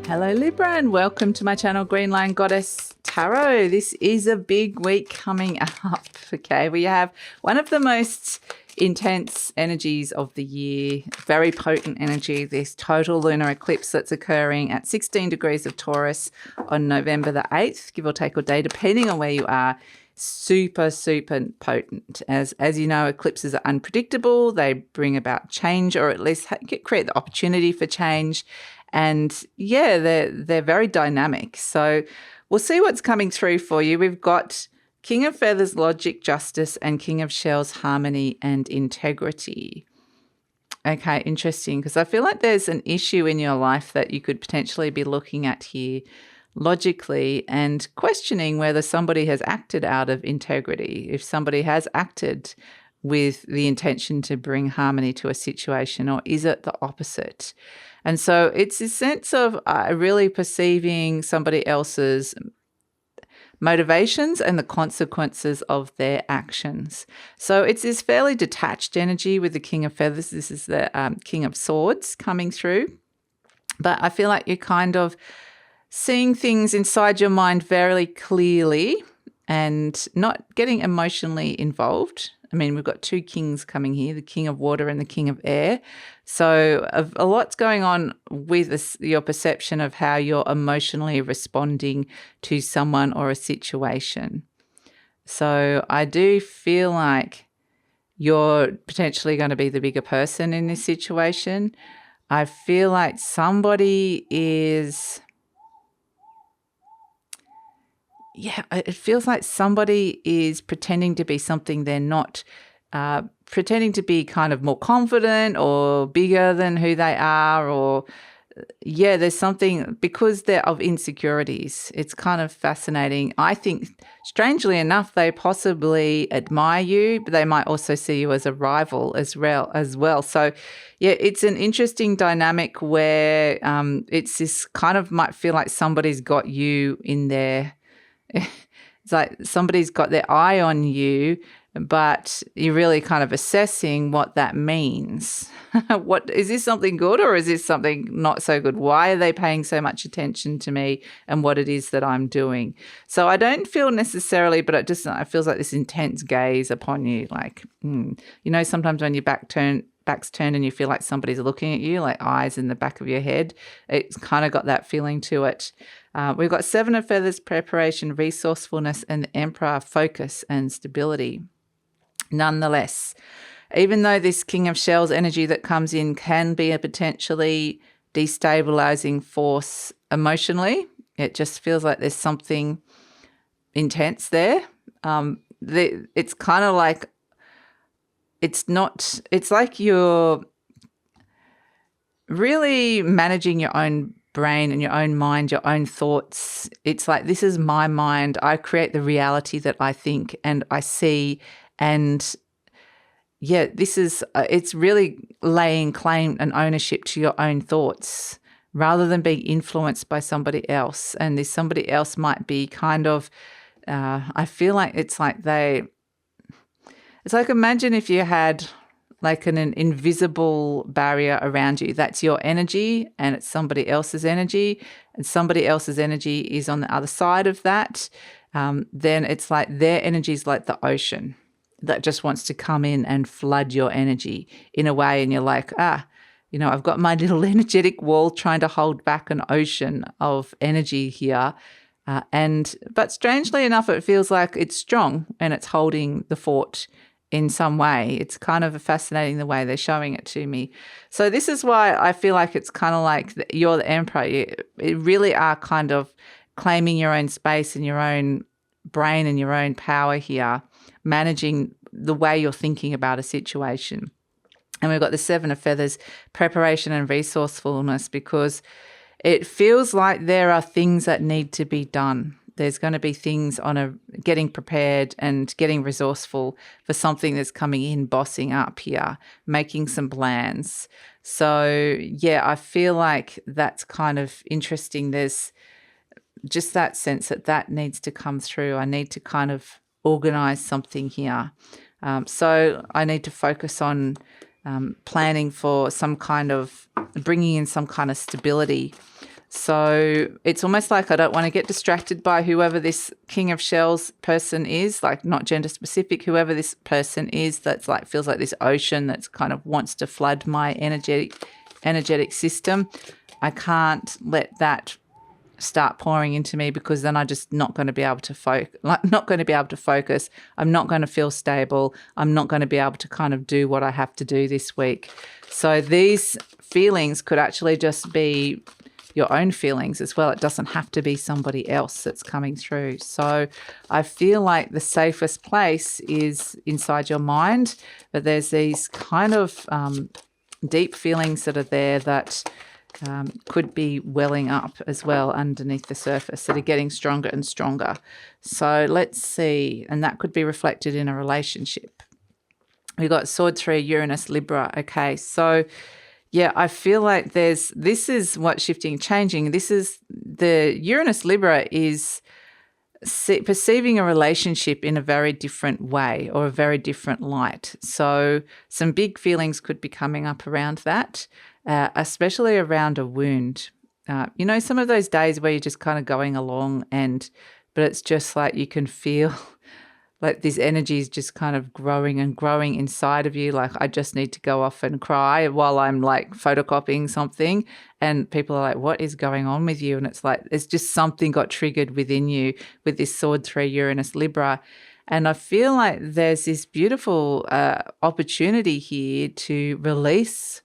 Hello Libra and welcome to my channel GreenLion Goddess Tarot. This is a big week coming up, okay? We have one of the most intense energies of the year, very potent energy, this total lunar eclipse that's occurring at 16 degrees of Taurus on November the 8th, give or take a day, depending on where you are. Super potent. As you know, eclipses are unpredictable. They bring about change, or at least create the opportunity for change. And yeah, they're very dynamic. So we'll see what's coming through for you. We've got King of Feathers, Logic, Justice, and King of Shells, Harmony and Integrity. Okay, interesting, because I feel like there's an issue in your life that you could potentially be looking at here logically and questioning whether somebody has acted out of integrity, if somebody has acted with the intention to bring harmony to a situation, or is it the opposite? And so it's a sense of really perceiving somebody else's motivations and the consequences of their actions. So it's this fairly detached energy with the King of Feathers. This is the King of Swords coming through. But I feel like you're kind of seeing things inside your mind very clearly and not getting emotionally involved. I mean, we've got two kings coming here, the King of Water and the King of Air. So a lot's going on with this, your perception of how you're emotionally responding to someone or a situation. So I do feel like you're potentially going to be the bigger person in this situation. I feel like somebody is... Yeah, it feels like somebody is pretending to be something they're not, pretending to be kind of more confident or bigger than who they are, or yeah, there's something because they're of insecurities. It's kind of fascinating. I think, strangely enough, they possibly admire you, but they might also see you as a rival as well. So yeah, it's an interesting dynamic where it's this kind of might feel like somebody's got you in there. It's like somebody's got their eye on you, but you're really kind of assessing what that means. What is this, something good or is this something not so good? Why are they paying so much attention to me and what it is that I'm doing? So I don't feel necessarily, but it feels like this intense gaze upon you. Like, you know, sometimes when your back's turned and you feel like somebody's looking at you, like eyes in the back of your head, it's kind of got that feeling to it. We've got Seven of Feathers, preparation, resourcefulness, and the Emperor, focus and stability. Nonetheless, even though this King of Shells energy that comes in can be a potentially destabilizing force emotionally, it just feels like there's something intense there. It's kind of like, it's like you're really managing your own brain and your own mind, your own thoughts. It's like, this is my mind. I create the reality that I think and I see. And yeah, it's really laying claim and ownership to your own thoughts rather than being influenced by somebody else. And this somebody else might be kind of, I feel like it's like imagine if you had like an invisible barrier around you. That's your energy and it's somebody else's energy, and somebody else's energy is on the other side of that. Then it's like their energy is like the ocean that just wants to come in and flood your energy in a way. And you're like, you know, I've got my little energetic wall trying to hold back an ocean of energy here. But strangely enough, it feels like it's strong and it's holding the fort in some way. It's kind of fascinating the way they're showing it to me. So this is why I feel like it's kind of like you're the emperor. You really are kind of claiming your own space and your own brain and your own power here, managing the way you're thinking about a situation. And we've got the Seven of Feathers, preparation and resourcefulness, because it feels like there are things that need to be done. There's going to be things on getting prepared and getting resourceful for something that's coming in, bossing up here, making some plans. So yeah, I feel like that's kind of interesting. There's just that sense that needs to come through. I need to kind of organize something here. So I need to focus on planning for some kind of, bringing in some kind of stability So it's almost like I don't want to get distracted by whoever this King of Shells person is, like not gender specific, whoever this person is that's like feels like this ocean that's kind of wants to flood my energetic system. I can't let that start pouring into me, because then I'm just not going to be able to focus. I'm not going to feel stable. I'm not going to be able to kind of do what I have to do this week. So these feelings could actually just be your own feelings as well. It doesn't have to be somebody else that's coming through. So I feel like the safest place is inside your mind, but there's these kind of deep feelings that are there that could be welling up as well underneath the surface, that are getting stronger and stronger. So let's see, and that could be reflected in a relationship. We've got Sword 3, Uranus, Libra. Okay, so yeah, I feel like this is what's shifting, changing. This is the Uranus Libra is perceiving a relationship in a very different way or a very different light. So some big feelings could be coming up around that, especially around a wound. Some of those days where you're just kind of going along but it's just like you can feel like this energy is just kind of growing and growing inside of you. Like, I just need to go off and cry while I'm like photocopying something. And people are like, what is going on with you? And it's like, it's just something got triggered within you with this Sword 3 Uranus Libra. And I feel like there's this beautiful opportunity here to release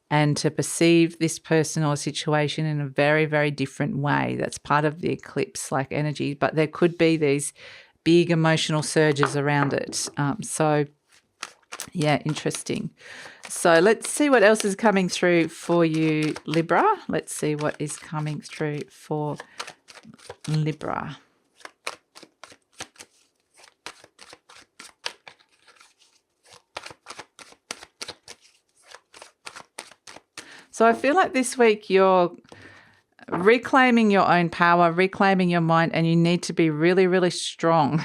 and to perceive this person or situation in a very, very different way. That's part of the eclipse like energy, but there could be these big emotional surges around it. Yeah, interesting. So let's see what else is coming through for you, Libra. Let's see what is coming through for Libra. So I feel like this week you're reclaiming your own power, reclaiming your mind, and you need to be really, really strong.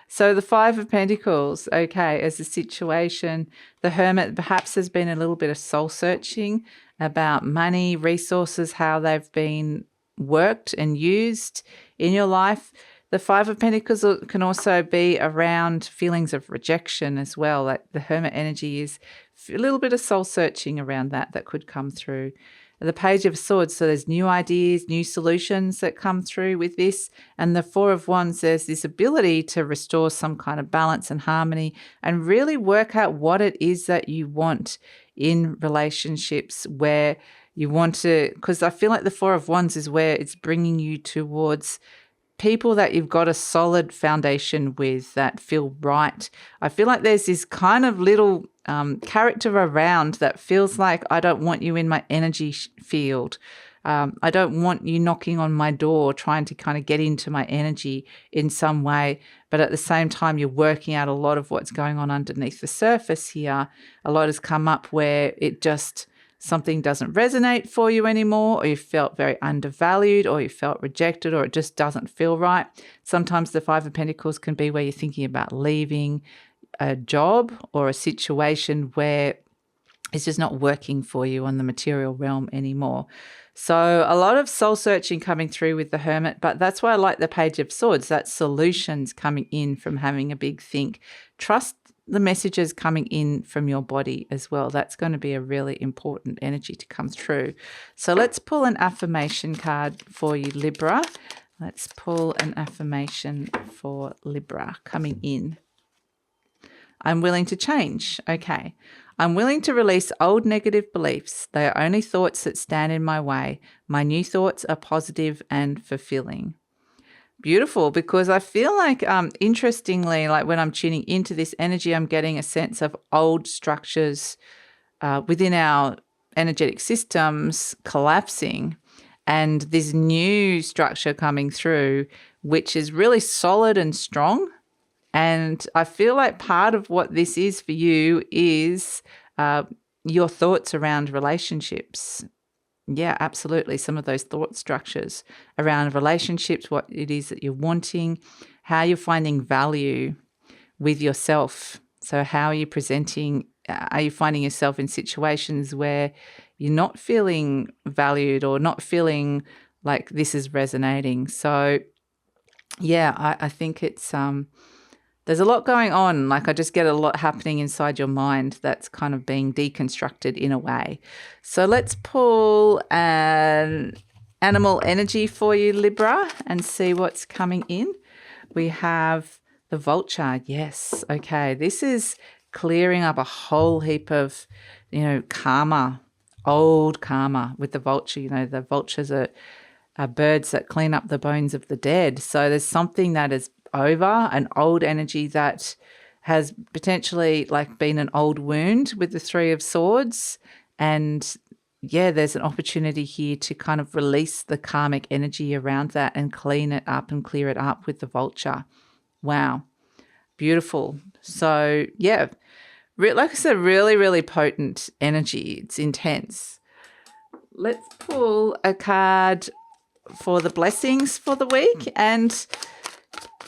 So the Five of Pentacles, okay, as a situation, the Hermit perhaps has been a little bit of soul searching about money, resources, how they've been worked and used in your life. The Five of Pentacles can also be around feelings of rejection as well. Like the Hermit energy is a little bit of soul searching around that could come through. The Page of Swords, so there's new ideas, new solutions that come through with this. And the Four of Wands, there's this ability to restore some kind of balance and harmony and really work out what it is that you want in relationships, where you want to, because I feel like the Four of Wands is where it's bringing you towards people that you've got a solid foundation with, that feel right. I feel like there's this kind of little character around that feels like, I don't want you in my energy field. I don't want you knocking on my door trying to kind of get into my energy in some way. But at the same time, you're working out a lot of what's going on underneath the surface here. A lot has come up where something doesn't resonate for you anymore, or you felt very undervalued, or you felt rejected, or it just doesn't feel right. Sometimes the Five of Pentacles can be where you're thinking about leaving a job or a situation where it's just not working for you on the material realm anymore. So a lot of soul searching coming through with the Hermit, but that's why I like the Page of Swords. That solutions coming in from having a big think. Trust the messages coming in from your body as well. That's going to be a really important energy to come through. So let's pull an affirmation card for you, Libra. Let's pull an affirmation for Libra coming in. I'm willing to change. Okay. I'm willing to release old negative beliefs. They are only thoughts that stand in my way. My new thoughts are positive and fulfilling. Beautiful, because I feel like, interestingly, like when I'm tuning into this energy, I'm getting a sense of old structures within our energetic systems collapsing, and this new structure coming through, which is really solid and strong. And I feel like part of what this is for you is your thoughts around relationships. Yeah, absolutely. Some of those thought structures around relationships, what it is that you're wanting, how you're finding value with yourself. So how are you presenting? Are you finding yourself in situations where you're not feeling valued or not feeling like this is resonating. So yeah, I think it's there's a lot going on. Like I just get a lot happening inside your mind that's kind of being deconstructed in a way. So let's pull an animal energy for you, Libra, and see what's coming in. We have the vulture. Yes. Okay. This is clearing up a whole heap of, karma, old karma with the vulture. The vultures are birds that clean up the bones of the dead. So there's something that is over, an old energy that has potentially like been an old wound with the Three of Swords. And yeah, there's an opportunity here to kind of release the karmic energy around that and clean it up and clear it up with the vulture. Wow. Beautiful. So yeah, like I said, really, really potent energy. It's intense. Let's pull a card for the blessings for the week. And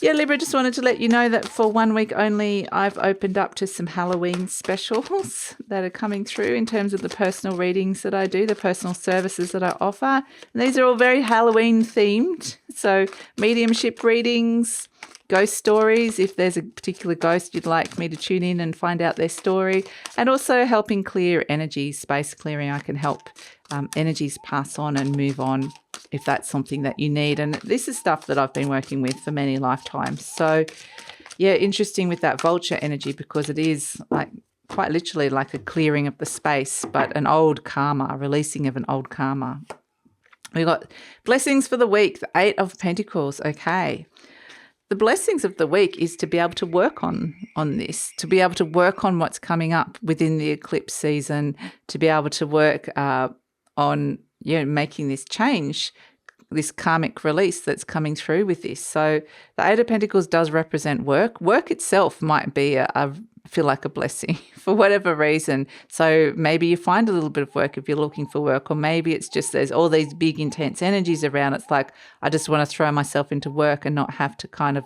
yeah, Libra, just wanted to let you know that for 1 week only, I've opened up to some Halloween specials that are coming through in terms of the personal readings that I do, the personal services that I offer. And these are all very Halloween themed. So mediumship readings, ghost stories, if there's a particular ghost you'd like me to tune in and find out their story, and also helping clear energy, space clearing. I can help energies pass on and move on if that's something that you need. And this is stuff that I've been working with for many lifetimes. So yeah, interesting with that vulture energy, because it is like quite literally like a clearing of the space, but an old karma, releasing of an old karma. We've got blessings for the week, the 8 of Pentacles. Okay. The blessings of the week is to be able to work on this, to be able to work on what's coming up within the eclipse season, to be able to work on making this change, this karmic release that's coming through with this. So the 8 of Pentacles does represent work. Work itself might be feel like a blessing for whatever reason. So maybe you find a little bit of work if you're looking for work, or maybe it's just there's all these big intense energies around. It's like, I just want to throw myself into work and not have to kind of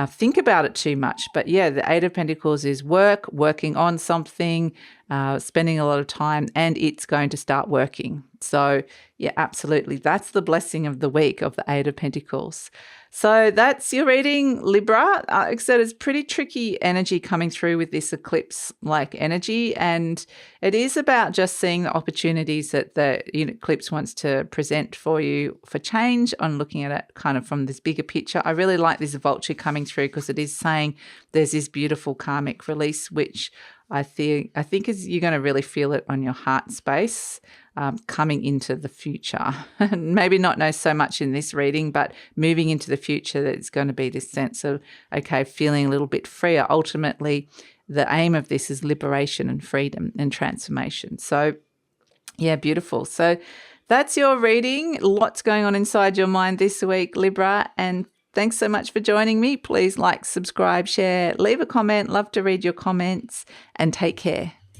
think about it too much. But yeah, the 8 of Pentacles is work, working on something, spending a lot of time, and it's going to start working. So yeah, absolutely. That's the blessing of the week of the 8 of Pentacles. So that's your reading, Libra. Like I said, it's pretty tricky energy coming through with this eclipse-like energy, and it is about just seeing the opportunities that the eclipse wants to present for you for change, on looking at it kind of from this bigger picture. I really like this vulture coming through because it is saying there's this beautiful karmic release, which I think is you're going to really feel it on your heart space coming into the future. Maybe not know so much in this reading, but moving into the future, that it's going to be this sense of, okay, feeling a little bit freer. Ultimately, the aim of this is liberation and freedom and transformation. So yeah, beautiful. So that's your reading. Lots going on inside your mind this week, Libra, and thanks so much for joining me. Please like, subscribe, share, leave a comment. Love to read your comments, and take care.